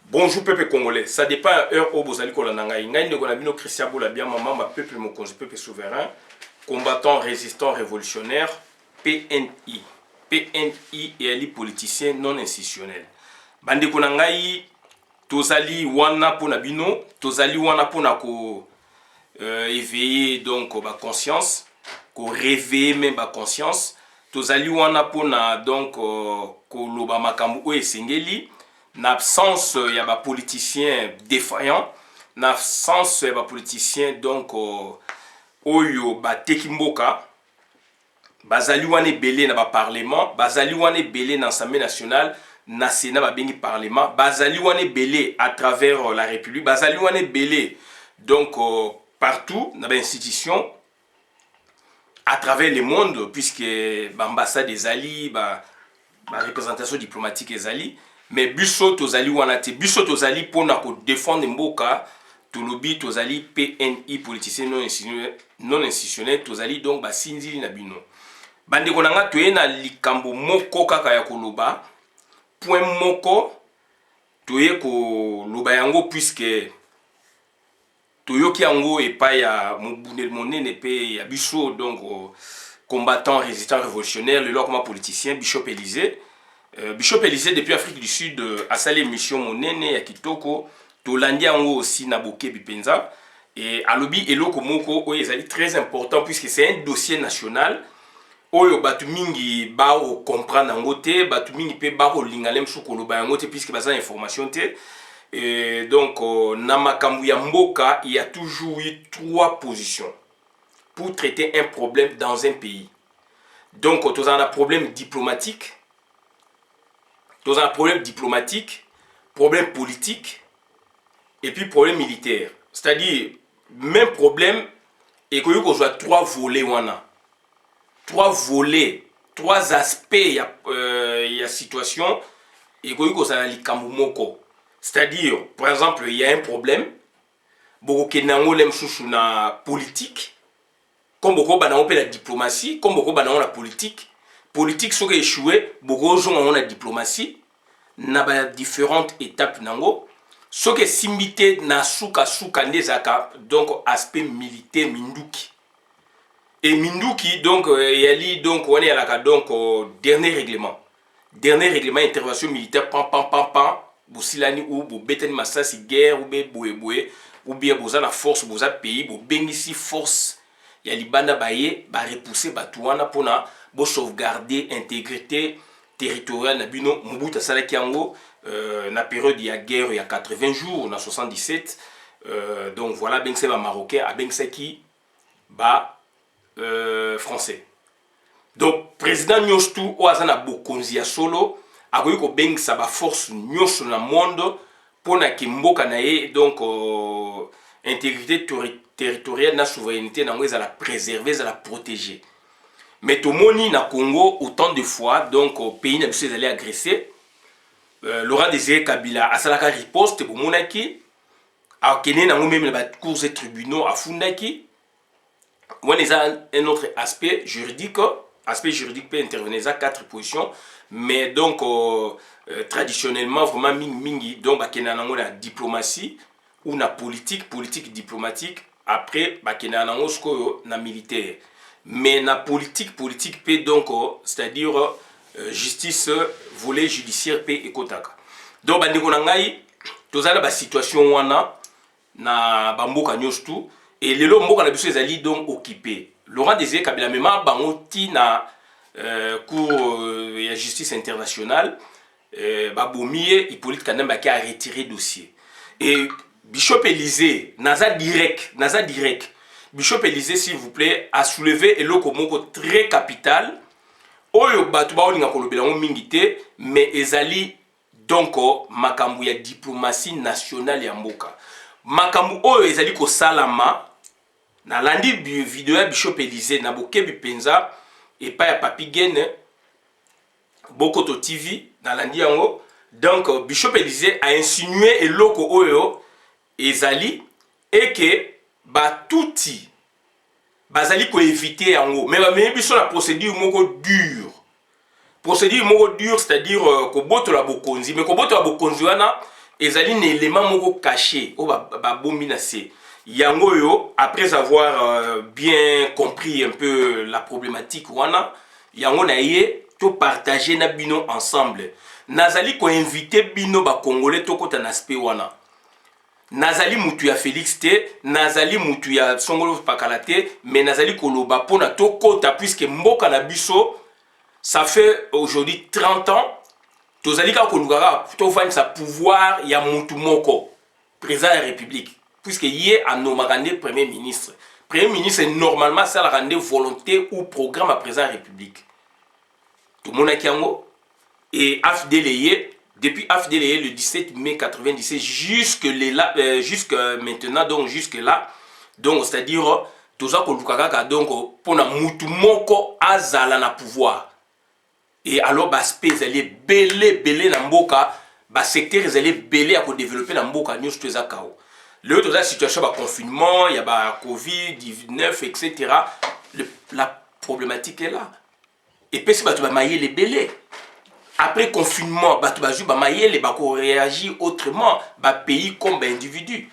Bonjour peuple congolais, ça dépend de l'heure où vous allez kolananga. Ngai ndeko na bino Christian Boula bien maman peuple mokonzi peuple souverain, combattant résistant révolutionnaire PNI. PNI et ali politicien non institutionnel. Bandeko na ngai tozali wana pona bino, tozali wana pona ko éveiller donc ba conscience, ko réveiller même ba conscience. Tozali wana pona donc ko loba makambu o esengeli. N'absence il y a des politiciens défaillants, n'absence il y a des politiciens donc oyo bateki mboka, bazali wane belé na ba parlement, bazali wane belé na l'Assemblée nationale, na Sénat ba bengi parlement, bazali wane belé à travers la République, bazali wane belé donc partout dans les institutions à travers le monde puisque l'ambassade des alliés, la représentation diplomatique des alliés. Mais biso tozali wana te, biso tozali pona ko défendre mboka, tolobi tozali PNI politicien non institutionnel, tozali donc basinzili na bino. Bandeko nanga toye na likambo moko kaka ya koloba, point moko toye ko loba yango puisque toyoki yango epai ya mobundel monene pe ya biso donc combattant résistant révolutionnaire le loi politicien Bishop Élysée. Bishop Élysée depuis Afrique du Sud a salé mission monene ya kitoko tolandi yango aussi na boke bipenza et alobi eloko moko oyo ezali très important puisque c'est un dossier national oyo batu mingi ba o comprendre yango te batu mingi pe ba ko lingala msu koloba yango te puisque baza information te et donc na makambu ya mboka il y a toujours eu trois positions pour traiter un problème dans un pays. Donc on a un problème diplomatique. Dans un problème diplomatique, problème politique et puis problème militaire. C'est-à-dire, même problème, et qu'on a trois volets. Trois volets, trois aspects, il y a situation, et qu'on a likamumoko. C'est-à-dire, par exemple, il y a un problème, beaucoup de politique, comme beaucoup de la diplomatie, comme beaucoup de la politique. Politique soit échoué, beaucoup de gens ont la diplomatie, na différentes étapes nango. Ce qui est simité na suka ndezaka donc aspect militaire minduki. Et minduki donc yali donc on est à la donc dernier règlement intervention militaire pam bosilani ou bo beten masasi guerre ou be boye ou bien boza la force boza pays bo bengisi force ya libanda baye ba repousser batuana pona bo sauvegarder intégrité territoriale na bino Mobutu asalaki yango na période ya guerre ya 80 jours na 77 donc voilà bengse ba marocain a bengsaki ba français. Donc président nyostu o azana bokonzi ya solo akoyi ko bengsa ba force nyoso na monde pona ki mboka na ye donc intégrité territoriale na souveraineté nango ezala préserver ezala protéger. Mais tout le monde na Congo autant de fois donc au pays n'a pas allé agresser Laurent Désiré Kabila a salaka riposte pour monaki a kene na même les cours et tribunaux à fundaki on a un autre aspect juridique peut intervenir à quatre positions mais donc traditionnellement vraiment mingi donc ba kena nango la diplomatie ou na politique diplomatique après ba kena nango sko na militaire. Mais la politique peut donc, c'est-à-dire justice, volet judiciaire peut et kotaka. Donc, bandeko nangai, tozala ba situation wana na bamboka nyostu et lelo mboka na biso ezali donc occupé. Laurent Désiré Kabila mema bangoti na cour ya justice internationale babomie Hippolyte Kanamba qui a retiré dossier. Et Bishop Élysée naza direct. Bishop Élysée, s'il vous plaît, a soulevé eloko moko très capital. Oyo batu ba olinga kolobela ngo mingité, mais ezali donc makambu ya diplomatie nationale ya mboka. Makambu oyo ezali ko salama na landi vidéo ya Bishop Élysée na bokebi penza et pas ya Papi Gene Bokoto TV na landi yango. Donc Bishop Élysée a insinué eloko oyo ezali et que batuti bazali ko éviter yango mais ba mebi sur la procédure moko dure c'est-à-dire ko boto la bokonzi mais ko boto la bokonzi wana ezali un élément moko caché o bombi na se yango yo après avoir bien compris un peu la problématique wana yango na ye to partager na bino ensemble nazali ko inviter bino ba congolais to kota na aspect wana nazali mutu ya Félix te nazali mutu ya Songolo Pakala te mais nazali koloba pona to kota puisque mboka na biso ça fait aujourd'hui 30 ans tozali ka kolukaka to vanisa pouvoir ya mutu moko président de la République puisque yé a nommé premier ministre. Premier ministre normalement ça la rendre volonté ou programme à président de la République. Tout le monde a kiango et AFDLE depuis AFDLE le 17 mai 97 jusque maintenant donc jusque là donc c'est-à-dire tout ça kolukaka donc pour na mutu moko azala na pouvoir. Et alors baspé zali belé na mboka ba secteur zali belé à ko développer na mboka nyos to zakao. Le dans la situation de confinement, il y a la Covid-19, etc. La problématique est là. Et puis, si tu vas mailler les bélés. Après confinement, tu vas mailler les bako réagir autrement, pays comme individu.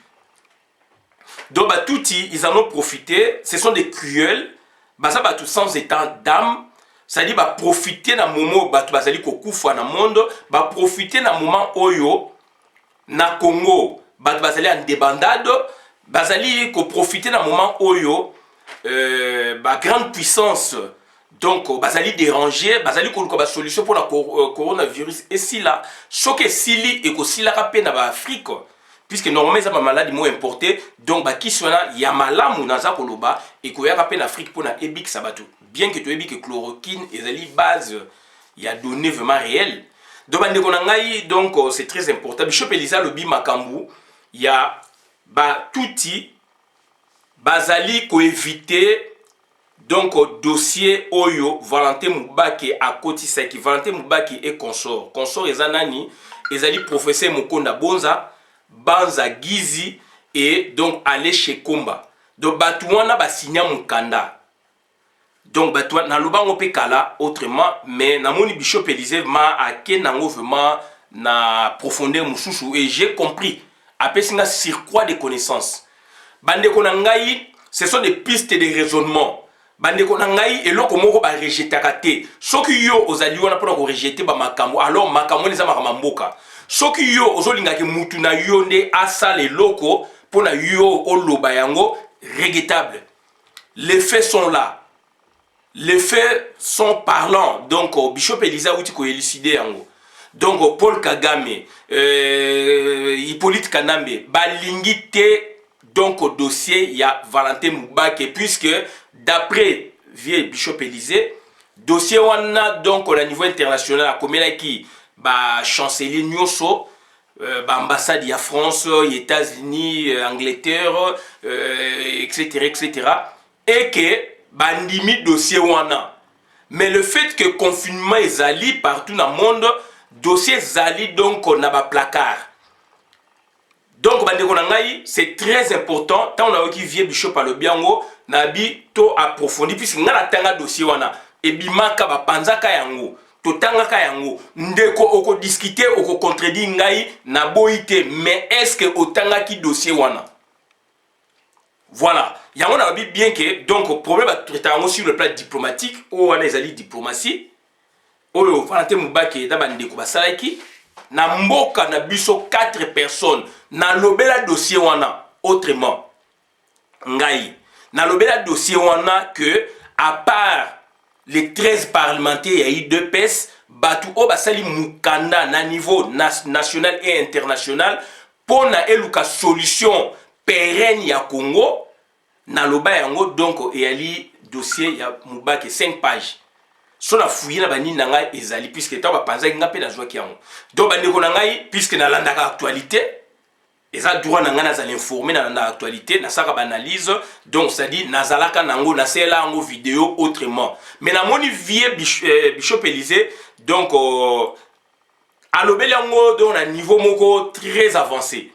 Donc, tout ils en ont profité. Ce sont des cruels. Ça va tout sans état d'âme. C'est-à-dire, profiter d'un moment où tu vas aller dans le monde, profiter d'un moment où na Congo. Bazali en débandade, bazali ko profiter d'un moment oyo, grande puissance, donc bazali déranger, bazali ko ba solution pour la coronavirus. Et si là, choqué sili et ko sila rapé na ba Afrique, puisque normalement ça ba maladie mo importé, donc qui soit ya malamu na za koloba et ko ya rapé na Afrique pour na ebik sabatu. Bien que tu ebi que chloroquine et zali base, il y a donné vraiment réel. Donc c'est très important. Bishop Elisa Lobi Makambu. Il y a touti bazali ko éviter donc dossier oyo Valentin Mubaki à Kotisaki Valentin Mubaki et consort ezanani ezali professeur Mokonda Bonza Banza Gizi et donc aller chez Komba donc batouana ba signa mukanda donc batouana na lobango pe kala autrement mais na moni Bishop Elise ma ake nango vraiment na profondeur mususu et j'ai compris après c'est surcroît de connaissances. Bande konangai, ce sont des pistes de raisonnement. Bande konangai et loko moko ba rejeter kate. Soki yo ozali wana pona ko rejeter ba makambo alors makambo les amaka mamboka. Soki yo ozolinga ke mutu na yo nde asale loko pona yo oloba yango regrettable. Les faits sont là. Les faits sont parlants. Donc Bishop Elisa outi ko élucider yango. Donc Paul Kagame, Hippolyte Kanambe, balingité donc au dossier il y a Valentin Mubaki puisque d'après vieux Bishop Élysée, dossier on a donc au niveau international à comme qui chancelier Nyoso, ambassade ya France, États-Unis, Angleterre, etc. Et que bandimi dossier on a. Mais le fait que confinement est allé partout dans le monde dossier zali donc on a pas placard. Donc c'est très important tant on a qui vient Bishop à le biango nabi to approfondi puisque ngala tanga dossier wana et bimaka ba panzaka yango to tanga ka yango ndeko oko discuter oko contredire ngai na boité mais est-ce que otanga ki dossier wana voilà yango na bi bien que donc problème à traiter sur le plan diplomatique ou on les alliés diplomatie oyo Valentin Mubaki da bandeko basalaki na mboka na biso 4 personnes na lobela dossier wana autrement ngai na lobela dossier wana que à part les 13 parlementaires il y a eu 2 PES batu o basali mukanda na niveau national et international pour na eluka solution pérenne ya Congo na loba yango donc et ali dossier ya Mubaki 5 pages. So la fouillé na bani nanga ezali puisque ta ba panza nga pe na joie ki yango donc bandeko na ngai puisque na landaka actualité eza droit na nga na za l'informer na landa actualité na saka ba analyse donc ça dit nazalaka nango na sela ngo vidéo autrement mais na moni vie Bishop Élysée donc alobeli yango donc na niveau moko très avancé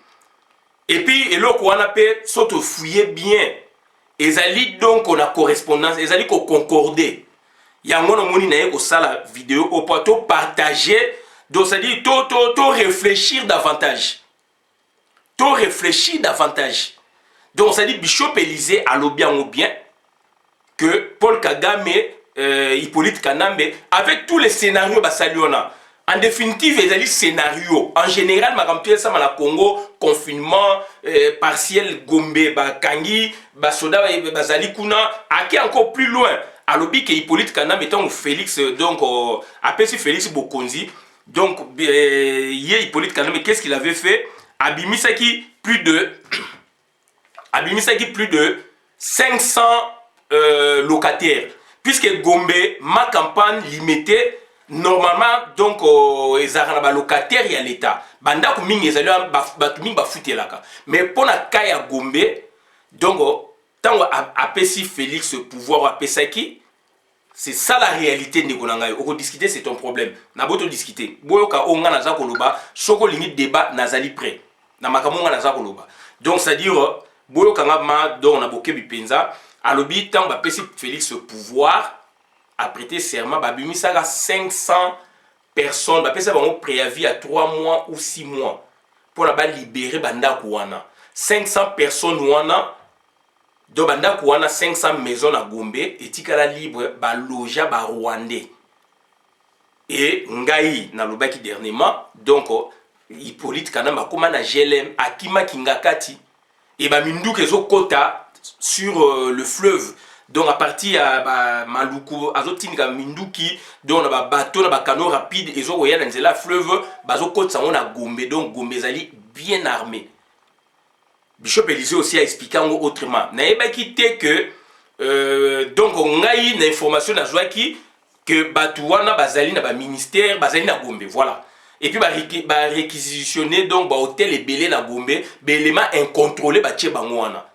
et puis eloko wana pe soto fouiller bien ezali donc on a correspondance ezali ko concorder. Yango no moni na ye ko sala vidéo au plateau partager donc ça dit to réfléchir davantage to réfléchir davantage. Donc ça dit Bishop Élysée a le bien ou bien que Paul Kagame, Hippolyte Kanambe, avec tous les scénarios basaliona. En définitive, les scénarios. En général, ma ça la Congo, confinement, partiel, Gombe, Kangi, Basoda, Bazali Kuna, qui encore plus loin. Alobi que Hippolyte Kanambe étant Félix, donc, appelé Félix Bokonzi. Donc, Hippolyte Kanambe, qu'est-ce qu'il avait fait? Abimisaki plus de 500 locataires. Puisque Gombe, ma campagne limitée, normalement, donc, les locataires, il y a l'État. Banda kumingi ezali batumingi bafute laka. Mais pour la kaya Gombe, donc, tant apesi Félix pouvoir apesaki, c'est ça la réalité de Gonangayo. On discuter, c'est ton problème. Na boto discuter. Boyoka onga naza koloba, soko limite débat nazali prêt. Na makamonga naza koloba. Donc, c'est-à-dire, boyoka ngama donc na boke bipenza, alobi tant bapesi Félix pouvoir a prêté serment, babimisaka 500 personnes, bapesa bango préavis à 3 mois ou 6 mois pour la libérer banda kouana. 500 personnes wana, donc banda kouana 500 maisons à Gombe et tikala libre ba loja ba Rwandais. Et ngai na lobaki dernièrement, donc Hippolyte Kanamba koma na GLM akima kingakati et ba mindu kezo kota sur le fleuve. Donc à partir de Maluku, azotinga Minduki, donc on a bateau, on a canot rapide, et on a un fleuve, bazo côte ça on a Gombe, donc Gombe zali bien armé. Bishop Élysée aussi a expliqué autrement. Naïba quitté que donc on a une information à Joaki que Batouana bazali na ba ministère, bazali na Gombe, voilà. Et puis ba réquisitionner donc ba hôtel et belé na Gombe, élément incontrôlé ba tché bangwana.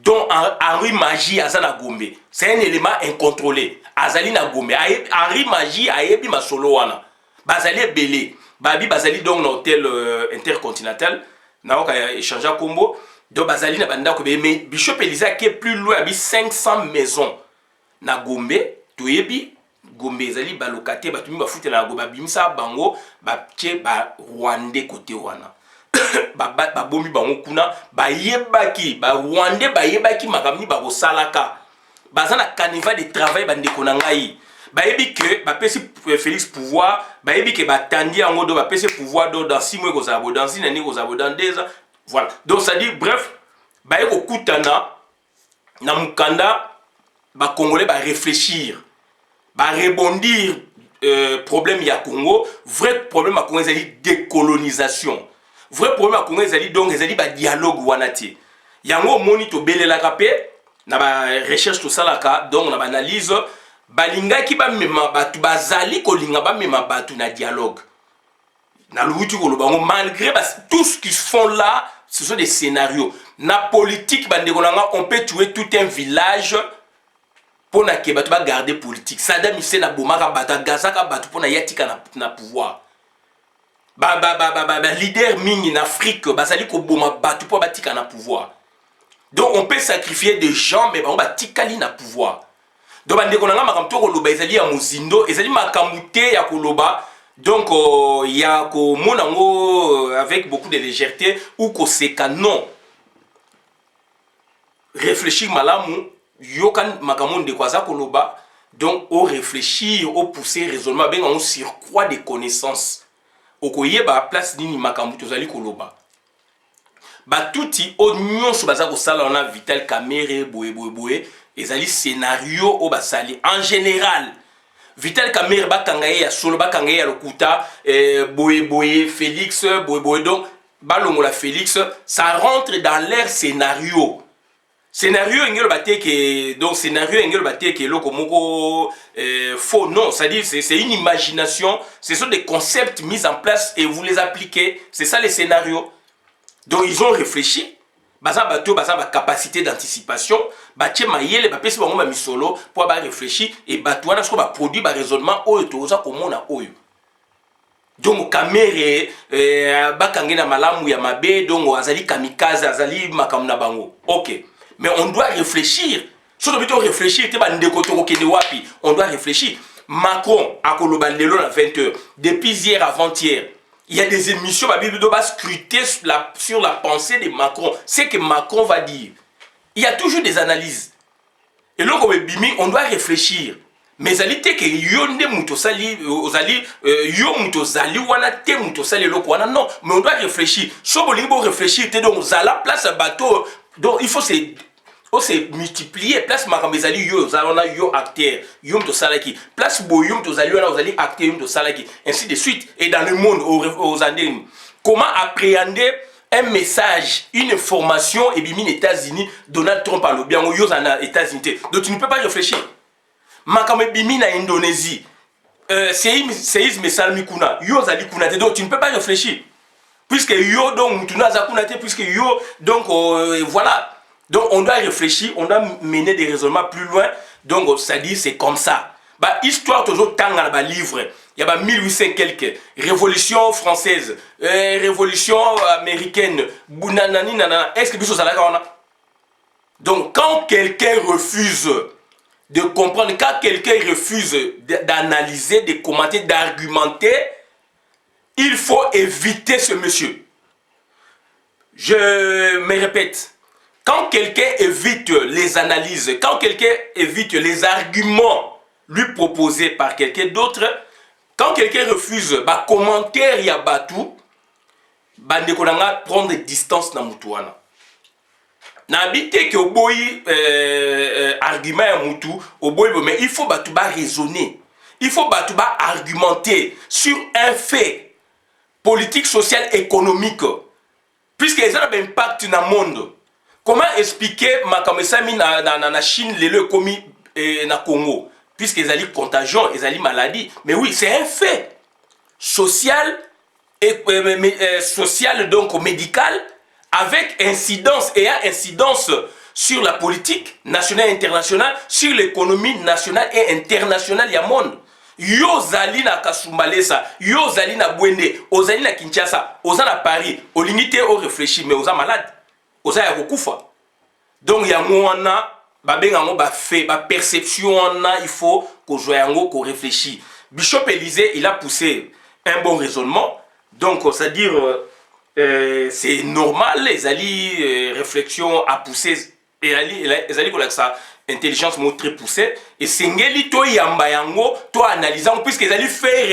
Donc Henri Magie Azana Gombe, c'est un élément incontrôlé. Azali na Gombe, Henri Magie ayebi masolo wana. Bazali belé, babi bazali donc dans hôtel intercontinental, na oka échanger combo. Donc bazali na banda ko mais Bishop Élysée qui est plus loin, abi 500 maisons na Gombe, toyebi Gombe ezali ba locataire batumi ba fute na Gombe bimisa bango ba tche ba Rwandais côté wana. Babomi bango kuna bayebaki ba Rwandais bayebaki makamni ba kosalaka bazana carnival de travail bandeko na ngai bayebi que bapesi Félix pouvoir bayebi que batandi yango do bapesi pouvoir do dans 6 mois kozabo dans une année kozabo dans 2 ans, voilà. Donc ça dit bref bayeko kutana na mukanda ba congolais ba réfléchir ba rebondir problème ya Congo, vrai problème à Congo c'est décolonisation. Vrai problème à Congo ezali donc ezali ba dialogue wanati. Yango moni to belela kapé na ba recherche to salaka donc na ba analyse balinga ki ba mema batu bazali ko linga ba mema batu na dialogue. Na luuti ko lobango malgré tout ce qu'ils font là, ce sont des scénarios. Na politique bandeko nanga on peut tuer tout un village pour na ke batu ba garder politique. Saddam Hussein na bomaka batu Gaza ka batu pour na yatika na pouvoir. Leader mini en Afrique, bazali ko boma batu po batika na pouvoir. Donc on peut sacrifier des gens mais on batikali na pouvoir. Donc bande konanga makamto ko loba ezali ya muzindo, ezali makamute ya koloba. Donc ya ko monango avec beaucoup de légèreté ou ko seka non. Réfléchir malamu yokan makamonde kwaza koloba. Donc au réfléchir, au pousser raisonnement ben on surcroît des connaissances. Okoye ba place nini makambu tozali koloba ba tuti o nyonso baza ko sala on a Vital Kamerhe boye ezali scénario o basali en général Vital Kamerhe bakangaye ya solo bakangaye ya lokuta boye Félix boye donc balongola Félix ça rentre dans leur scénario. Scénario engelo bateke donc scénario engelo bateke loko moko faux non, c'est-à-dire c'est une imagination, ce sont des concepts mis en place et vous les appliquez, c'est ça les scénarios. Donc ils ont réfléchi, baza bato baza ba capacité d'anticipation, batie mayele ba pesi bango ba misolo pour ba réfléchir et bato wana so ba produit ba raisonnement oyo toza komona oyo. Donc Kamerhe bakange na malamu ya mabe donc azali kamikaze azali makamuna bango. OK. Mais on doit réfléchir. Si on doit réfléchir, on doit réfléchir. Macron a koloba lelo na 20h. Depuis hier avant-hier, Il y a des émissions, la Bible doit scruter sur la pensée de Macron. C'est que Macron va dire. Il y a toujours des analyses. Et là, comme Bimi, on doit réfléchir. Mais zalité que yonde mutosali ozali yo mutosali wana te mutosali loko wana non, mais on doit réfléchir. So bolingo réfléchir te donc zala place bateau donc il faut se multiplier place makambezali yo zalona yo acteur yo mutosala ki place boyo mutosali wana ozali acteur yo mutosala ki ainsi de suite et dans le monde aux Andes. Comment appréhender un message, une information et bimi États-Unis, Donald Trump a lobby en yo aux États-Unis. Donc tu ne peux pas réfléchir. Makame bimi na Indonésie, séisme salmi kuna, yo zali kuna te, donc tu ne peux pas réfléchir. Puisque yo donc mutuna za kuna te, puisque yo donc voilà. Donc on doit réfléchir, on doit mener des raisonnements plus loin. Donc ça dit c'est comme ça. Bah histoire toujours tant dans le livre, il y a bah 1800 quelques, révolution française, révolution américaine, bunanani nanana. Est-ce que biso ça là? Donc quand quelqu'un refuse de comprendre, quand quelqu'un refuse d'analyser, de commenter, d'argumenter, il faut éviter ce monsieur. Je me répète, quand quelqu'un évite les analyses, quand quelqu'un évite les arguments lui proposés par quelqu'un d'autre, quand quelqu'un refuse, bah commentaire ya batou, bah ne konanga prendre distance na mutuana. N'habite que au boy argument à moutou, au boy, mais il faut batouba raisonner. Il faut batouba argumenter sur un fait politique, social, économique. Puisque ça a un impact dans le monde. Comment expliquer ma kamesami na Chine, les commis na Congo? Puisqu'ils ont contagion, ils ont maladie. Mais oui, c'est un fait social, social donc médical, avec incidence et incidence sur la politique nationale et internationale, sur l'économie nationale et internationale du monde. Yo zali na Kasumbalesa, yo zali na Bwende, ozali na Kinshasa, oza na Paris, olinité o réfléchir mais oza malade, oza ya kokufa. Donc ya mwana babenga ngo ba fait, ba perception na il faut ko joyango ko réfléchir. Bishop Élisée, il a poussé un bon raisonnement. Donc c'est-à-dire c'est normal, les alliés réflexion à pousser, et les alliés avec sa intelligence très poussée, et c'est ngeli to yamba yango, to analysant, puisque les alliés fait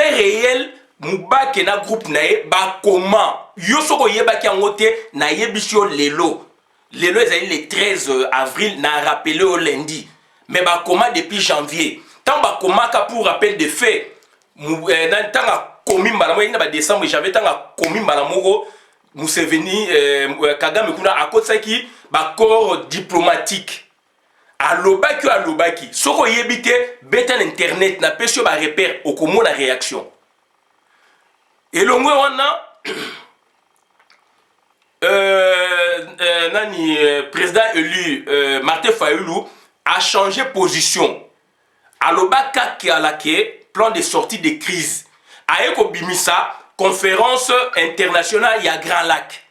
réel, mouba kena groupe nae, ba comment, yo soko yeba ki angote, na yebisho lelo les alliés le 13 avril, na rappelé au lundi, mais ba comment depuis janvier, tant ba comment pour rappel de fait, tant komi mbala ina ba décembre j'avais tant komi mbala moko Museveni Kagame kuna akotaki ba corps diplomatique alobaki soko yebite beta internet na pesio ba repère okomo la réaction et longwe wana nani président élu Martin Fayulu a changé position alobaka ki alake plan de sortie de crise Aeko Bimisa, conférence internationale, il y a Grand Lac.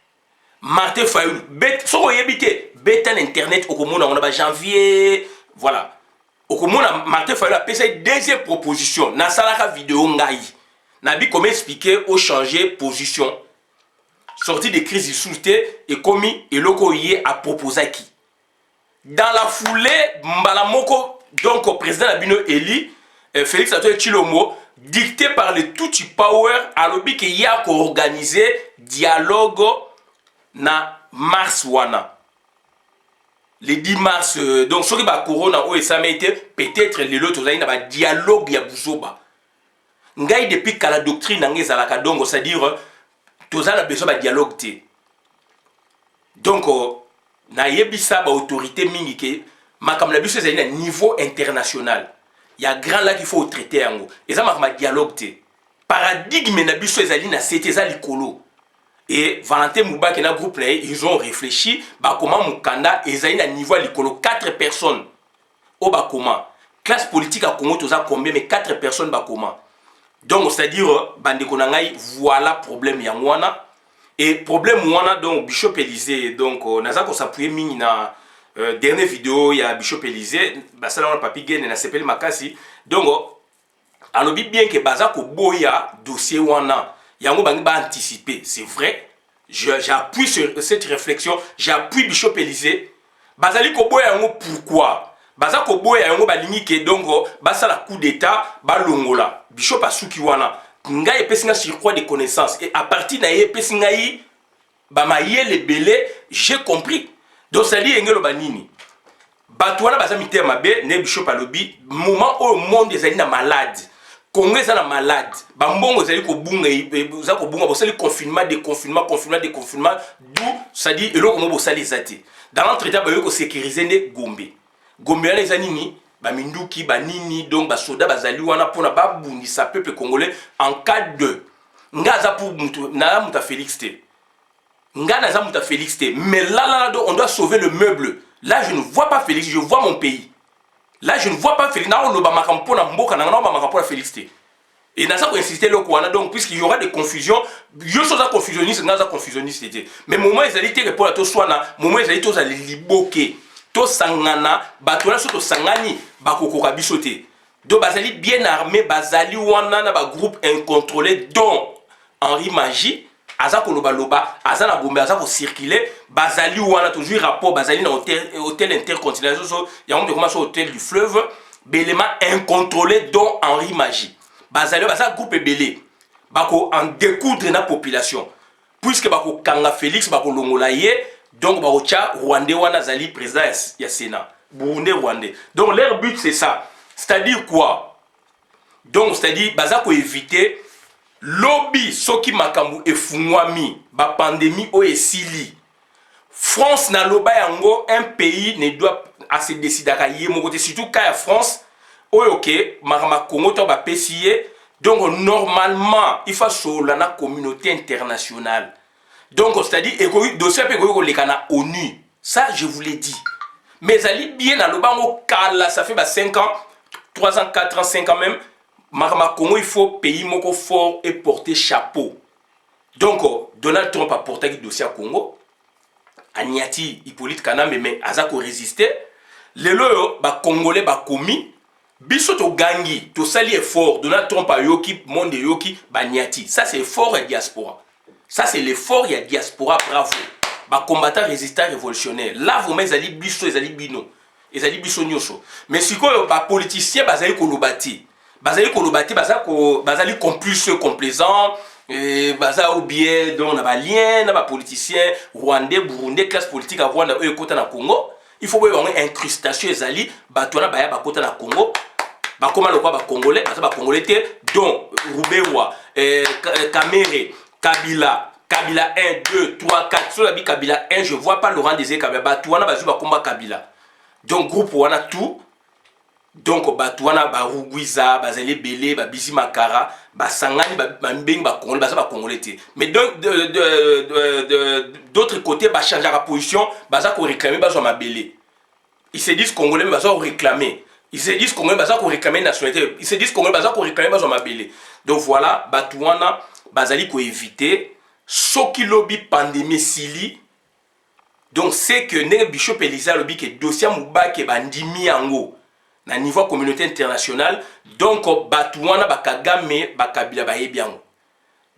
Martin Fayulu, so yebite, bêta internet au Komona, on a janvier, voilà. Au Komona, Martin Fayulu a fait deuxième proposition. Na salaka vidéo ngai. Nabi comment expliquer au changer position. Sortie de crise insultée et commis et loko yé a proposé qui. Dans la foulée, Mbalamoko, donc au président Abino Eli, Félix Antoine Tshilombo, dicté par le Tutsi Power, à l'objet qu'il y a organisé dialogue na mars wana. Le 10 mars, donc ce qui va corona ou ça m'a été peut-être le lot na ba dialogue ya buzoba. Ngai depuis que la doctrine ngai zalaka donc c'est-à-dire tous a besoin de dialogue té. Donc na yebisa ba autorité mingi ke makam la biso ezali na niveau international. Il y a grand là qu'il faut traiter en gros. Et ça m'a dialogue té. Paradigme na biso ezali na c'était ça likolo. Et Valentin Mouba qui est dans le groupe là, ils ont réfléchi bah comment Mukanda ezali na niveau likolo 4 personnes. Oh bah comment classe politique à Congo tous a combien mais 4 personnes bah comment. Donc c'est-à-dire bandeko na ngai voilà problème ya mwana et problème mwana donc Bishop Élisée donc naza ko s'appuyer mingi na dernière vidéo il y a Bishop Élisée bah ça là on papi gain na s'appelle Makasi donc alobi bien que baza ko boya dossier wana yango bangi ba anticiper, c'est vrai. J'appuie sur cette réflexion, j'appuie Bishop Élysée. Bazali ko boya yango pourquoi? Baza ko boya yango balingi ke donc basa la coup d'état ba longola. Bishop asuki wana. Ngai epesinga surcroît de connaissances et à partir na epesinga yi ba maye le belé, j'ai compris. Donc ça dit engelo banini. Batouana bazami te mabe ne Bishop alobi moment où le monde est na malade. Congo est na malade. Bambongo zali ko bunga za ko bunga bosali confinement déconfinement d'où ça dit eloko mo bosali zati. Dans l'entretien ba ko sécuriser ne Gombe. Gombe na ezanini ba minduki ba nini donc ba soda bazali wana pona ba bundisa peuple congolais en cas de ngaza pour na muta Félix te. Ngaza muta Félix te. Mais là on doit sauver le meuble. Là, je ne vois pas Félix, je vois mon pays. Là, je ne vois pas Félix. Là, on ne va pas Félix. Et dans ça, on insister le Kouana. Donc, puisqu'il y aura des confusions, je suis un confusionniste, je suis un confusionniste. Mais au moment où ils allaient te répondre à toi, au moment où ils allaient te liboquer, to sangana, batona soto sangani, bakoko kabisote. Donc, bazali bien armé, bazali wana na ba groupe incontrôlé, dont Henri Magie. Azako loba loba, azana bombe, azako circuler, bazali wana toujours rapport, bazali na hôtel intercontinental, il y a un de hôtel du fleuve, l'élément incontrôlé dont Henri Magie. Bazali bazali groupe belé, bako en découdre na population, puisque bako kanga Félix bako longolaye, donc bako tcha Rwandais wana zali président ya Sénat, Burundais Rwandais. Donc leur but c'est ça, c'est-à-dire quoi? Donc c'est-à-dire bazako éviter lobby soki makambu efungwami ba pandémie o esili France na loba yango un pays ne doit à se décider à yé mon côté surtout quand ya France ok marama Congo to ba PCA donc normalement il faut sur la communauté internationale donc c'est-à-dire et dossier pe ko le kana ONU ça je vous l'ai dit mais ali bien na loba ngo kala ça fait 5 ans 3 ans 4 ans 5 ans même Marama Congo, il faut pays moko fort et porter chapeau. Donc, Donald Trump a porté le dossier à Congo. Aniati, Hippolyte Kanambe, mais Azako résisté. Les loyaux, bah Congolais, bah commis. Bisoto gangi, tout ça est fort. Donald Trump a yoki, monde yoki, bah Niati. Ça c'est fort et diaspora. Ça c'est l'effort et diaspora, bravo. Bah combattant résistant révolutionnaire. Là, vous mettez ali biso, les ali bino. Les ali biso nyoso. Mais si quoi, bah politicien, bah zali kolobati. Bazali kolobati bazali complice complaisant baza ou bien donc na ba lien na ba politicien rwandais burundais classe politique à Rwanda eux kota na Congo il faut voir une incrustation ezali batona baya ba kota na Congo ba koma lokwa ba congolais ba congolais te donc Rubewa Kamere Kabila 1 2 3 4 sur la bi Kabila 1 je vois pas Laurent Désiré Kabila batona bazu ba komba Kabila donc groupe wana tout. Donc, Batouana, Barougouiza, Bazali Belé, Babizi Makara, Basangani, Bambing, Bakongolais, Baza Bakongolais. Mais d'autre côté, changer la position, Baza qu'on réclame, Baza Mabélé. Ils se disent Congolais, mais Baza qu'on réclame. Ils se disent Congolais, Baza qu'on réclame nationalité. Ils se disent Congolais, Baza qu'on réclame, Baza Mabélé. Donc voilà, Batouana, Bazali qu'on éviter, Soki lobby pandémie Sili. Donc c'est que Nene Bishop Elisa lobby que dossier Mouba qui est bandimi en na niveau communauté internationale donc batouana bakagame bakabila bayebiango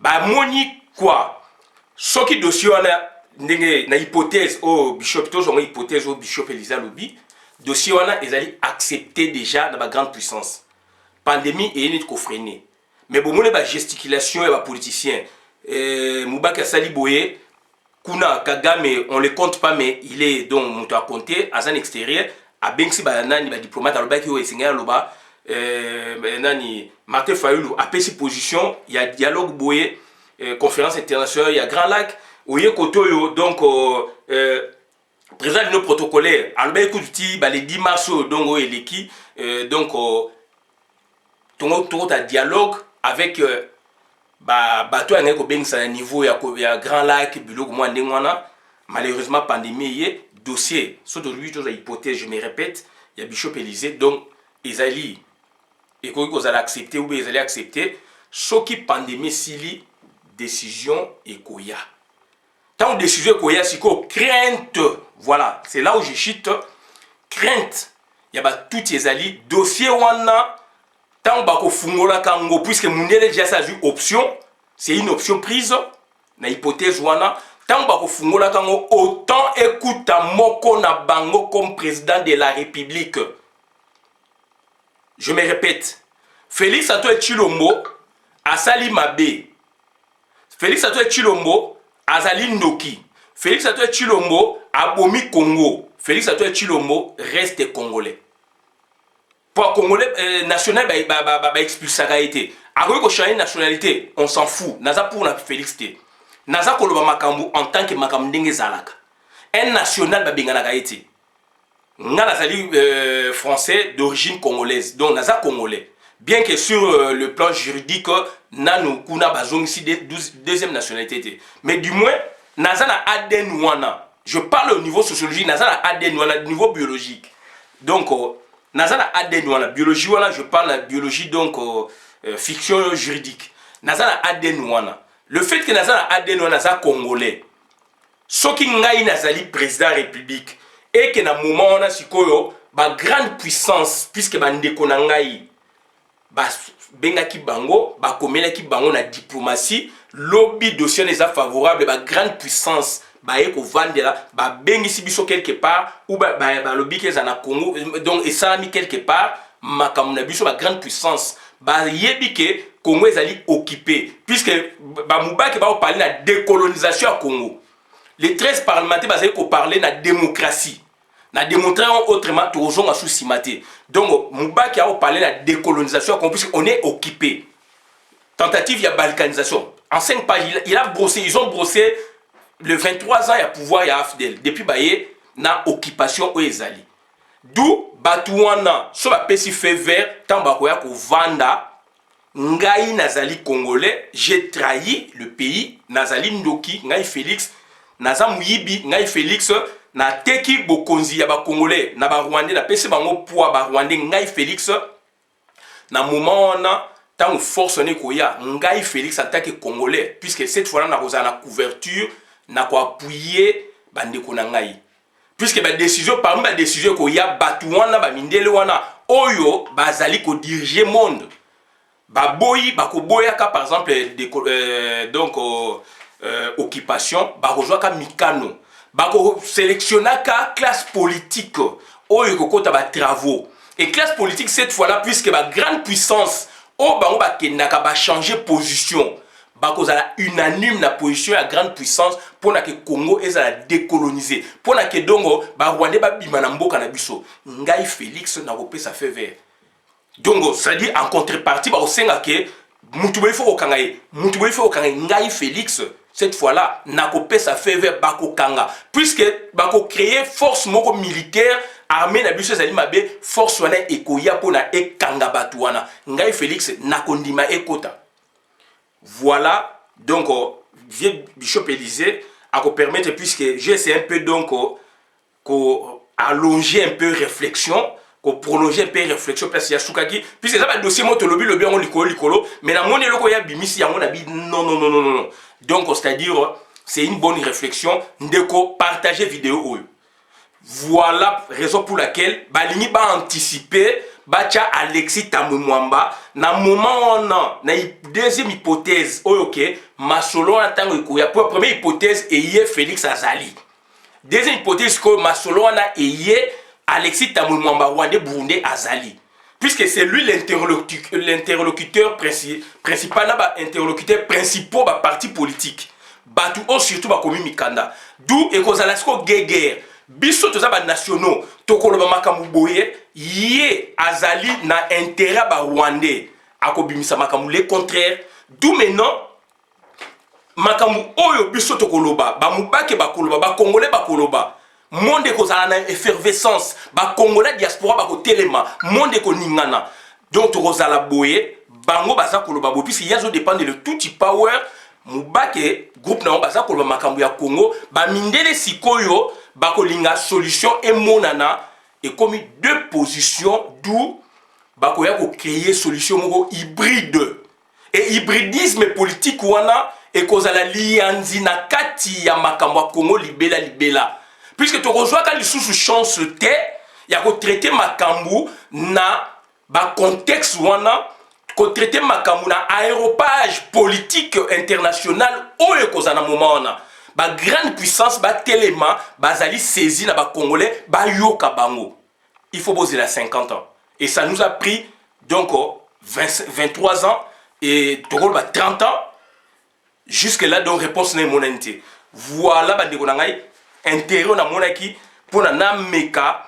ba moni quoi soki dossier wana ndenge na hypothèse au bishop to zonga hypothèse au bishop Elisa Lobi dossier wana ezali accepté déjà dans ba grande puissance pandémie et une ko freiner mais bon mona ba gesticulation et ba politicien Moubaka Sali Boye kuna Kagame on le compte pas mais il est donc monto à compter à un extérieur a bengsi ba nani ba diplomate aloba ki o esenga loba nani Martin Fayulu a pris position il y a dialogue boye conférence internationale il y a Grand Lac oye kotoyo donc président de nos protocolaires aloba ekuti ba le 10 mars donc o eleki donc tongo ta dialogue avec ba bato ngé ko bengsa niveau ya Grand Lac biloko mo ndengwana malheureusement pandémie yé dossier, sur lui, toute hypothèse, je me répète, il y a Bishop Élysée, donc, ils allaient, et qu'ils allaient accepter, ou bien ils allaient accepter, ce qui pandémie, si décision et koya. Tant de décision koya, c'est quoi? Crainte, voilà, c'est là où je chute, crainte, il y a tout les alliés, dossier wana, tant bako fungola kango puisque mundele déjà ça une option, c'est une option prise na hypothèse wana tant bako fungola kango autant écouta moko na bango comme président de la République. Je me répète, Félix Antoine Tshilombo asali mabe. Félix Antoine Tshilombo azali ndoki. Félix Antoine Tshilombo abomi Congo. Félix Antoine Tshilombo reste congolais. Pour congolais national ba expulsaka été. Akoki ko changer nationalité, on s'en fout. Naza pour na Félix T. Naza koloba makambu en tant que makambu ndenge zalaka. Un national ba benganaka été. Nga nazali français d'origine congolaise. Donc naza congolais. Bien que sur le plan juridique nanu kuna bazong ici deuxième nationalité. Mais du moins naza na ADN wana. Je parle au niveau sociologique, naza na ADN wana niveau biologique. Donc naza na ADN wana biologie wana, je parle la biologie donc fiction juridique. Naza na ADN wana. Le fait que naza na ADN wana naza congolais. Soki ngai nazali président de la République et que na moment wana sikoyo ba grande puissance puisque ba ndeko na ngai ba bengaki bango ba komelaki bango na diplomatie lobby dossier les favorable ba grande puissance ba eko vandela ba bengisi biso quelque part ou ba lobby ke za na Congo donc et ça mis quelque part makamuna biso ba grande puissance ba yebi ke Congo ezali occupé puisque ba mubaki ba parler na décolonisation à Congo. Les 13 parlementaires basés ko parler na démocratie. Na démontrer autrement toujours sous simaté. Donc Moubaki a parlé de la décolonisation puisqu'on est occupé. Tentative il y a balkanisation. En 5 pages il a brossé, ils ont brossé le 23 ans il y a pouvoir il y a AFDL. Depuis baye na occupation au ezali. D'où Batouana sur la pesi fait vert tant bakoya ko vanda ngai nazali congolais, j'ai trahi le pays, nazali ndoki ngai Félix, naza muyibi ngai Félix na teki bokonzi ya ba congolais na ba rwandais na pesi bango poa ba rwandais ngai Félix na moment na tant force ne koya ngai Félix en tant que congolais puisque cette fois là na koza na couverture na ko appuyer bandeko na ngai puisque ba décision parmi ba décision koya batu wana ba mindele wana oyo bazali ko diriger monde ba boyi ba ko boyaka par exemple donc occupation ba rejoindre mikano bako sélectionnaka classe politique oyo kokota ba travaux et classe politique cette fois-là puisque ba grande puissance o bango ba kendaka ba changer position bako za unanime na position ya grande puissance pour na que Congo ezala décoloniser pour na que dongo ba Rwandais ba bima na mboka na biso ngai Félix na kopesa feu vert donc ça dit en contrepartie ba osenga ke mutu boy fo okangaye mutu boy fo okangaye ngai Félix. Cette fois-là, Nakopé ça fait vers Bako Kanga. Puisque Bako créer force moko militaire, armée na biso zali mabe, force wana ekoya pona e Kanga Batouana. Ngai Félix nakondima ekota. Voilà, donc, vieux Bishop Élysée, à ko permettre, puisque j'essaie un peu donc, allonger un peu réflexion, qu'on prolonger un peu réflexion, parce qu'il y a Soukaki, puisque ça va dossier moto lobby, le bien on likolo, mais la monnaie loko ya bimisi, ya mon habit, non. Donc, c'est-à-dire, c'est une bonne réflexion de partager vidéo. Voilà la raison pour laquelle Balini va anticiper Bacha Alexis Tamumwamba. Na moment on a deuxième hypothèse, ok, Masolo en tant que pour la première hypothèse, est Félix Azali. Deuxième hypothèse, que Masolo en a Alexis Tamumwamba Wande Burundi Azali. Puisque c'est lui l'interlocuteur principal, l'interlocuteur principal du parti politique. Batu surtout ba komi mikanda. D'où et kozalasko guerre. Biso toza ba nationaux, tokoloba makambu boye, yé azali na intérêt ba rwandais. Akobimisa makambu le contraire. D'où maintenant makambu oyo biso tokoloba, ba mubake ba koloba, ba congolais ba koloba. Monde kozala na effervescence ba congolais diaspora ba ko telema monde ko ningana donc kozala boye bango baza koloba bo puisque yazo dépendre de tout power mubake groupe na baza koloba makambu ya Congo ba mindele sikoyo ba ko linga solution et monana et comme deux positions d'où ba ko ya ko créer solution moko hybride et hybridisme politique wana et kozala lianzi na kati ya makambu ya Congo libela puisque tu rejoins quand les sous chance te, il y a traiter makambu na ba contexte wana ko traiter makambo na aéropage politique international oyo kozana moment wana ba grande puissance ba téléma bazali saisi na ba congolais ba yoka bango. Il faut poser la 50 ans et ça nous a pris donc 23 ans et Togol 30 ans jusque là donc réponse n'est monente. Voilà ba ndeko na ngai intérêt na monaki pour na meka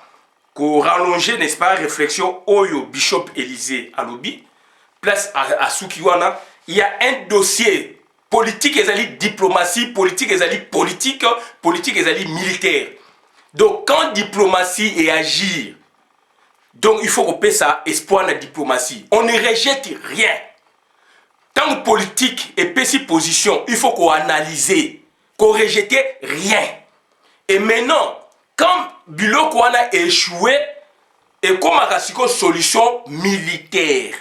ko rallonger n'est-ce pas réflexion oyo Bishop Élysée alobi place à Soukiwana. Il y a un dossier politique ezali diplomatie, politique ezali politique, politique ezali militaire. Donc quand diplomatie et agir, donc il faut qu'on paie ça espoir la diplomatie. On ne rejette rien. Tant que politique et péci position, il faut qu'on analyse, qu'on rejette rien. Et maintenant, quand Biloko a échoué, et comme a solution militaire.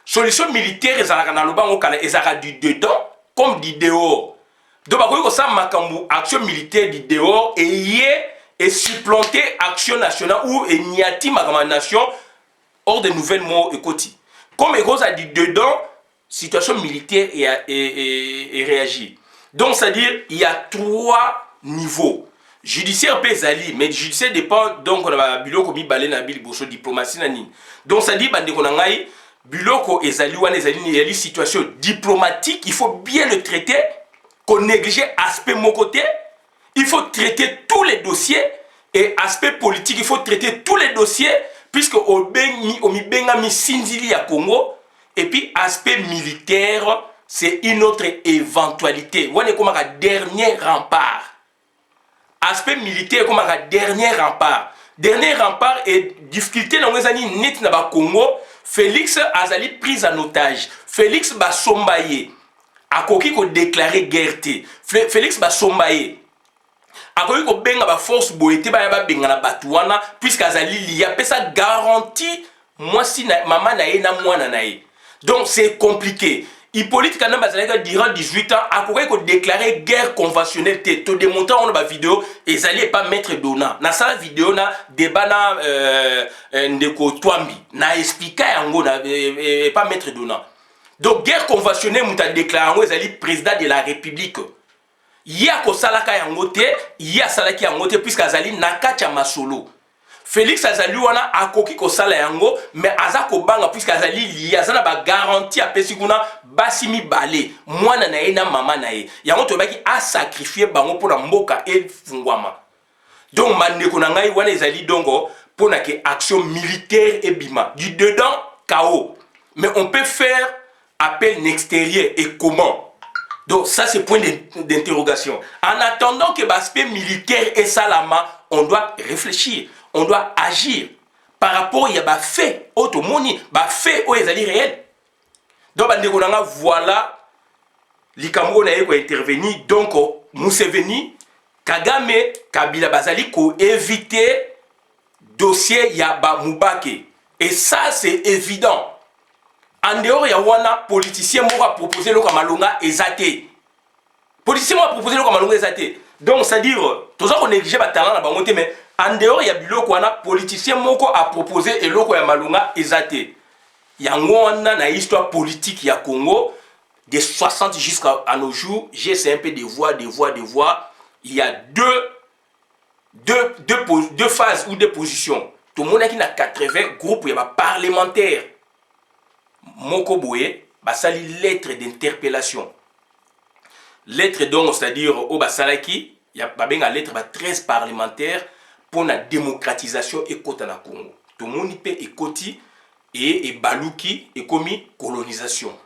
Solution militaire, ils ont du dedans comme du dehors. Donc, il y a une action militaire du dehors et supplanter action nationale ou n'y a-t-il ma nation hors de nouvelles mots et quotidien. Comme il y a du dedans, situation militaire et réagir. Donc, c'est-à-dire il y a 3 niveaux. Judiciaire pesali, mais judiciaire dépend donc on a biloko mi balé na bil boso diplomatie na nini. Donc ça dit bande kona ngai biloko ezali wana ezali ni situation diplomatique, il faut bien le traiter, qu'on néglige aspect mon côté, il faut traiter tous les dossiers et aspect politique, il faut traiter tous les dossiers puisque au mi benga mi sinzili ya Congo et puis aspect militaire, c'est une autre éventualité. Wana comme un dernier rempart. Aspect militaire comme un dernier rempart. Dernier rempart et difficulté dans les années net na Congo. Félix Azali prise en otage. Félix Basombaye a koki ko déclarer guerre. Félix Basombaye a koki ko benga ba force boete ba ya benga na batuana puisque Azali li a pesa garantie moi si na maman na ye na mwana na ye. Donc c'est compliqué. Hippolyte Kanamba durant 18 ans a ko déclarer guerre conventionnelle te démontrer on ba vidéo et Zali pas maître donnant na sa vidéo na débat na ndeko Twambi na expliquer yango na pas maître donnant. Donc guerre conventionnelle muta déclarer yango Zali président de la République. Ya ko salaka yango te, ya salaki yango te puisque Zali nakacha masolo. Félix Azali wana akoki ko sala yango mais azako banga puisque Azali liya zana ba garantie a pesi kuna basimi balé mwana na ye na mama na ye yango to baki a sacrifier bango pour la mboka et fungwama. Donc mandeko na ngai wana ezali dongo pour na ke action militaire et bima du dedans chaos mais on peut faire appel extérieur et comment. Donc ça c'est point d'interrogation. En attendant que l'aspect militaire et salama, on doit réfléchir. On doit agir par rapport à fait automoni, fait aux réels. Donc voilà likambo na yeko intervenir donc Museveni Kagame Kabila bazali ko éviter dossier ya ba Mubake et ça c'est évident. En dehors ya wana politicien mo a proposé le Kamalonga ezate. Politicien mo a proposé le Kamalonga ezate. Donc c'est à dire tous on négliger ba talent na bango te mais en dehors, il y a biloko wana politicien moko a proposé et loko ya malunga ezate. Yango wana na histoire politique ya Congo de 60 jusqu'à nos jours, j'ai un peu de voix. Il y a deux phases ou deux positions. Tout le monde qui n'a 80 groupes il y a parlementaires. Moko boye basali lettre d'interpellation. Lettre donc c'est-à-dire au basalaki, il y a babenga lettre ba 13 parlementaires pour la démocratisation et côté na Congo. Tout le monde peut écouter et baluki et commis colonisation.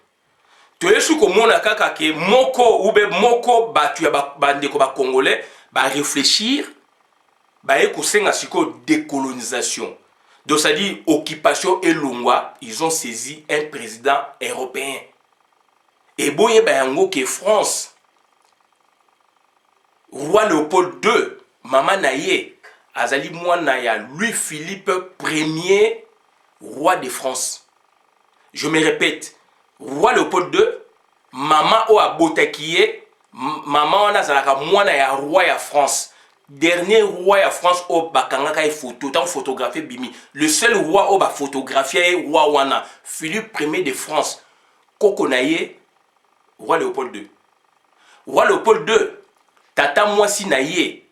Tu es sûr que mon akaka ke moko ou be moko batu ya bandeko ba congolais ba réfléchir ba ekosenga siko décolonisation. Donc ça dit occupation et longwa, ils ont saisi un président européen. Et boye ba yango ke France roi Léopold II maman naye Azali mwana ya Louis-Philippe Ier, roi de France. Je me répète, roi Léopold II, maman o abotakiye, maman wana zalaka mwana ya roi ya France. dernier roi à France au bakangaka photo tant photographié bimi le seul roi au ba photographié roi wana Philippe Ier de France koko naye roi Léopold II. Roi Léopold II tata mwasi naye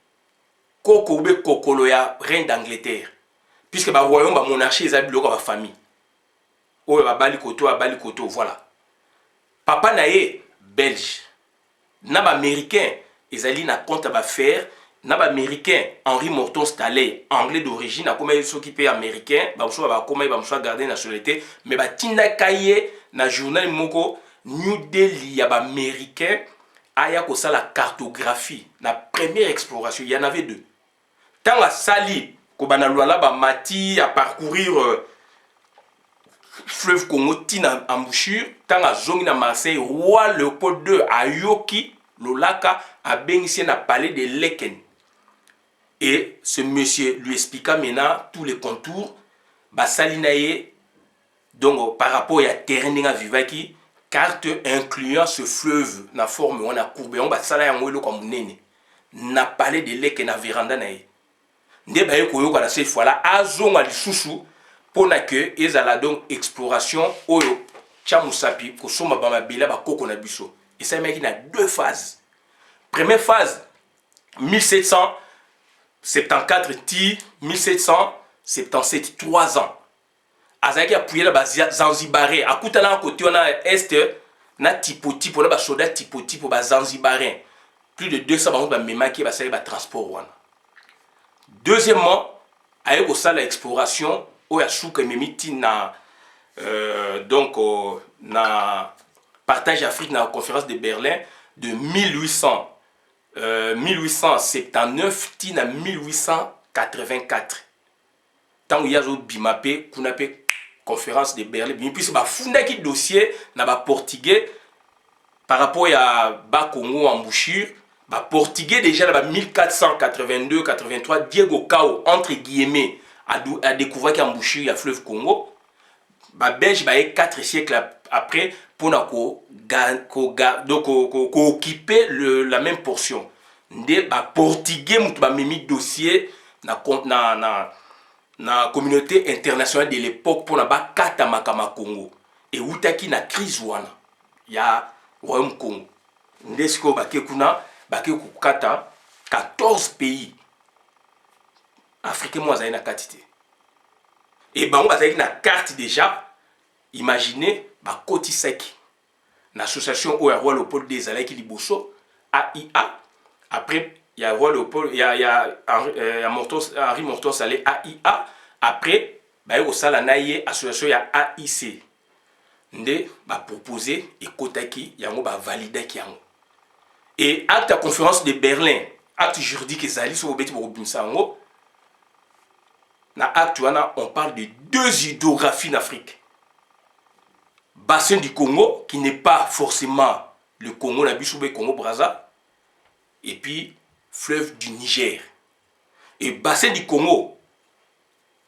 koko be kokolo ya reine d'Angleterre puisque ba royaume ba monarchie eza biloko ba famille oyo ba bali koto voilà. Papa naye belge na ba américain ezali na compte ba faire na ba américain Henri Morton Stanley anglais d'origine a comme s'occuper américain ba mso ba comme ba mso garder nationalité mais ba tinda kaye na journal moko New Delhi ya ba américain aya ko ça la cartographie la première exploration il y en avait deux tant la sali ko bana lwala ba mati à parcourir fleuve Congo tina embouchure tant à zongi na Marseille roi Léopold II ayoki Lolaka a bénéficié na palais de Leken. Et ce monsieur lui expliqua maintenant tous les contours. Basalinaye, donc par rapport à terrain de vivaki, carte incluant ce fleuve na forme on a courbé, on va sala ya ngwelo comme nene. Na palais de Leken na véranda naye. Nde ba yeko ka cette fois là azonga lisusu pona que ezala donc exploration oyo chamusapi ko soma ba mabela ba koko na biso. Et ça mec il a deux phases. Première phase 1774 1777 3 ans. Azaki appuyé la base Zanzibarais. Akutana côté on a est na tipo on a ba soda tipo ba Zanzibarais. Plus de 200 ba memaki ba sali ba transport wana. Deuxièmement, ayeko sala exploration o ya souka memiti na donc na partage Afrique dans la conférence de Berlin de 1879 tina 1884. Tant il y a zo bimapé kunape conférence de Berlin puis ba funda ki dossier na ba portugais par rapport à ba Congo embouchure ba portugais déjà là 1482 83 Diego Cao entre guillemets a découvert qu'embouchure ya fleuve Congo. Ba belge ba 4 siècles après pour occuper la même portion nde ba portugais mutu ba memi dossier na communauté internationale de l'époque pour na ba kata makama Congo et utaki na crise wana ya royaume Congo nde siko ba ke kuna ba ke kukata 14 pays africains mo azali na katité et bango bazali na carte déjà. Imaginez, bah, Koti Seki, l'association où il y a Roi Léopold II Zalaki Liboso, AIA. Après, il y a Roi Léopold, il y a Henri Morton Salé, AIA. Après, bah, il y a l'association, il y a AIC. Nde, bah, proposé, et Kotaki, il y a validé qui et acte à conférence de Berlin, acte juridique, Zali, sur le bêtis pour Binsango. Dans l'acte, on parle de 2 hydrographies en Afrique. Bassin du Congo, qui n'est pas forcément le Congo, la Bissoube Congo Brazza, et puis fleuve du Niger. Et bassin du Congo,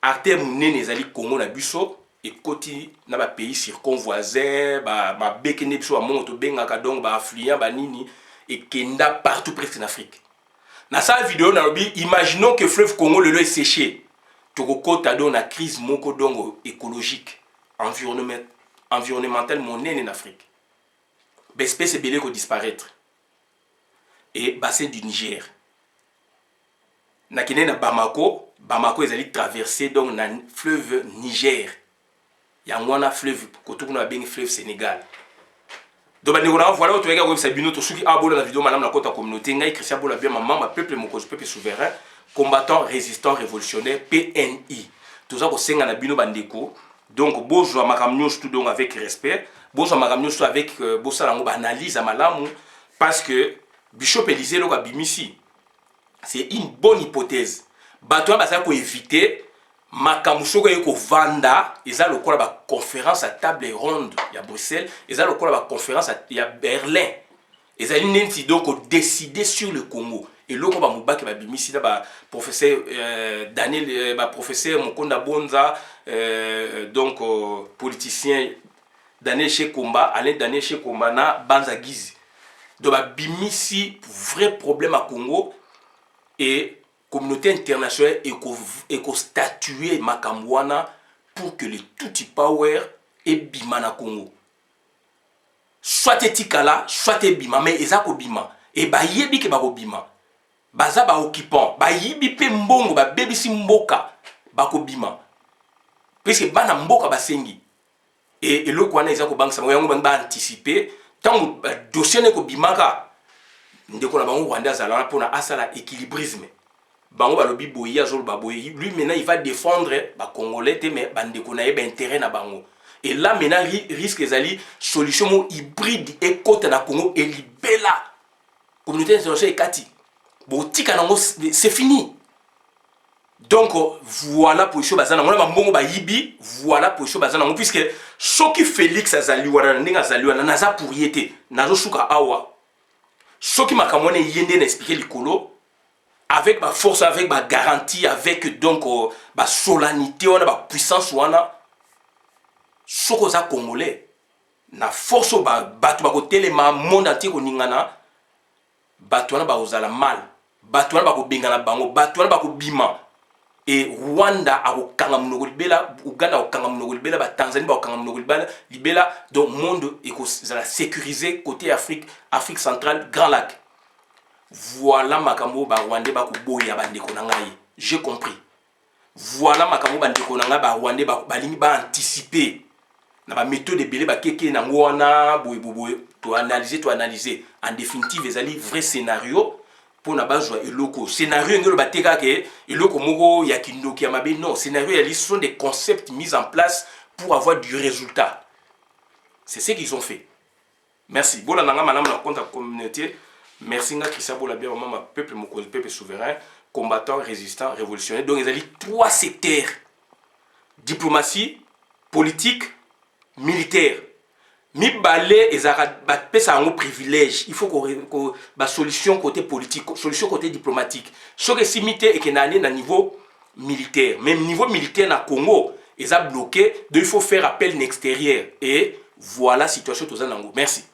Arte Mouné Nezali Congo na Bisso, et côté na ba pays circonvoisins, ba Bekene Bisso a monto Bengaka donc ba affluent ba nini et Kenda partout presque en Afrique. Dans cette vidéo, imaginons que le fleuve Congo le est séché. Toko ta don la crise moko dongo écologique, environnementale monnaie en Afrique. L'espèce est belée qu'on disparaître. Et bassin du Niger. Nakine na Bamako, Bamako est allé traverser donc na fleuve Niger. Yangwana fleuve, koto kuna bengi fleuve Sénégal. Donc voilà où tu regardes ça bino to suki abolo na vidéo madame la côte communauté ngai Christian Bola bien maman peuple moko peuple souverain combattant résistant révolutionnaire PNI. Tout ça ko senga na bino bandeko. Donc bozo makamnyo tout donc avec respect, bozo makamnyo tout avec bosa lango ba analyse à malamu parce que Bishop Élisée lo ka bimisi. C'est une bonne hypothèse. Bato ba ça ko éviter makamusoko yeko vanda eza lokola ba conférence à table ronde ya Bruxelles eza lokola ba conférence ya Berlin ezali nenti donc décider sur le Congo et loko ba mubaki ba bimisi ba professeur Daniel ba professeur Mokonda Bonza donc politicien Daniel Shekomba Alain Daniel Shekomba na Banza Gizi donc ba bimisi vrai problème à Congo et communauté internationale et statuer Makamwana pour que le Tutsi Power et bima na Congo. Soit etikala, soit bima, mais ezako bima. Et ba yebi ke bako bima. Baza ba occupant, ba yibi pe mbongo, ba bebisi mboka, bako bima. Puisque bana mboka ba sengi. Et le kwana ezako bank sa yango ba anticiper tant dossier ne ko bimaka. Ndeko na bango Rwanda zala pona asala équilibrisme. Bango balobi boyi azol baboyi. Lui maintenant il va défendre ba congolais mais bandeko na yeba intérêt na bango. Et là maintenant risque ezali solution hybride et côté na Congo et libella. Communauté internationale kati. Botika nango c'est fini. Donc voilà position bazana ngona mbongo ba yibi, voilà position bazana ngo puisque soki Félix azali wana ndinga azali wana naza pour yete nazo suka awa. Soki makamone yende na expliquer likolo avec ma force, avec ma garantie, avec donc ma solennité, on a ma puissance, on a ce qu'on a congolais, na force ba batu ba côté le monde entier ko ningana, batu na ba ozala mal, batu na ba ko bengana bango, batu na ba ko bima, et Rwanda a ko kanga mnogo libela, Uganda a ko kanga mnogo libela, ba Tanzanie ba ko kanga mnogo libela, donc monde et ko zala sécurisé côté Afrique centrale, Grand Lac. Voilà makambo ba Rwandais ba ko boya bandeko na ngai. J'ai compris. Voilà makambo bandeko na ngai ba Rwandais ba balingi ba anticiper. Na ba méthode belé ba keke na ngwana boy to analyser en définitive ezali vrai scénario pour na ba joa eloko. Scénario ngelo ba teka ke eloko moko ya kindoki ya mabe non, scénario ya sont des concepts mis en place pour avoir du résultat. C'est ce qu'ils ont fait. Merci. Bola nanga manam na compte la communauté. Merci na Christian Bola bien maman peuple mokonzi peuple souverain, combattant, résistant, révolutionnaire. Donc ils ont dit 3 secteurs. Diplomatie, politique, militaire. Mi balé ezara ba pesa un privilège. Il faut qu'on ba solution côté politique, solution côté diplomatique. Ce que simité et que na niveau militaire. Même niveau militaire na Congo, ils a bloqué, donc il faut faire appel extérieur et voilà la situation tous en Merci.